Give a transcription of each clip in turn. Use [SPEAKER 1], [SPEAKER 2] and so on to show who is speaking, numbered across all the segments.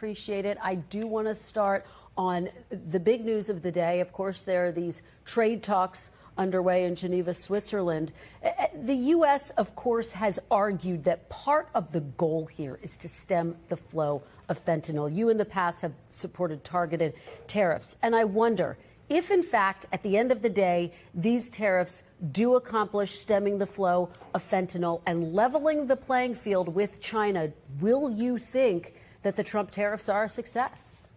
[SPEAKER 1] Appreciate it. I do want to start on the big news of the day. Of course, there are these trade talks underway in Geneva, Switzerland. The U.S., of course, has argued that part of the goal here is to stem the flow of fentanyl. You in the past have supported targeted tariffs. And I wonder if, in fact, at the end of the day, these tariffs do accomplish stemming the flow of fentanyl and leveling the playing field with China, will you think that the Trump tariffs are a success?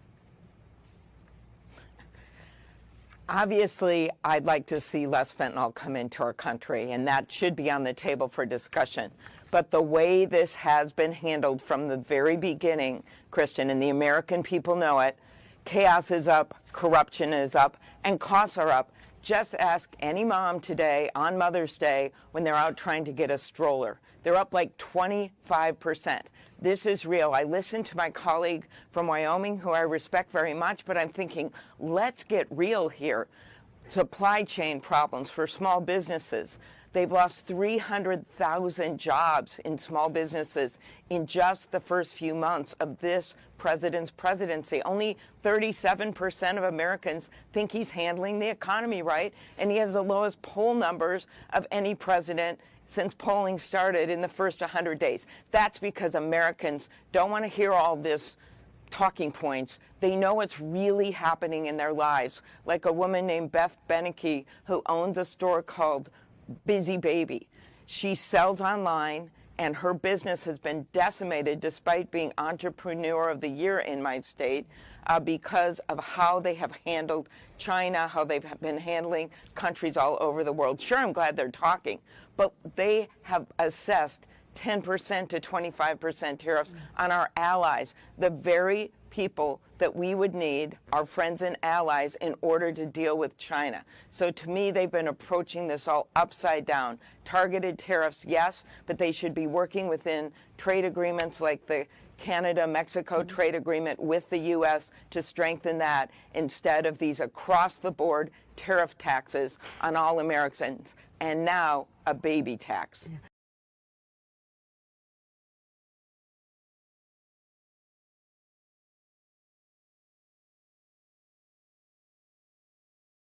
[SPEAKER 2] Obviously, I'd like to see less fentanyl come into our country, and that should be on the table for discussion. But the way this has been handled from the very beginning, Kristen, and the American people know it, chaos is up, corruption is up, and costs are up. Just ask any mom today on Mother's Day when they're out trying to get a stroller. They're up like 25%. This is real. I listened to my colleague from Wyoming, who I respect very much, but I'm thinking, let's get real here. Supply chain problems for small businesses. They've lost 300,000 jobs in small businesses in just the first few months of this president's presidency. Only 37% of Americans think he's handling the economy right, and he has the lowest poll numbers of any president since polling started in the first 100 days. That's because Americans don't want to hear all this talking points. They know what's really happening in their lives, like a woman named Beth Beneke, who owns a store called Busy Baby. She sells online, and her business has been decimated despite being Entrepreneur of the Year in my state because of how they have handled China, how they've been handling countries all over the world. Sure, I'm glad they're talking, but they have assessed 10% to 25% tariffs on our allies, the very people that we would need, our friends and allies, in order to deal with China. So to me, they've been approaching this all upside down. Targeted tariffs, yes, but they should be working within trade agreements like the Canada-Mexico trade agreement with the U.S. to strengthen that instead of these across-the-board tariff taxes on all Americans, and now a baby tax.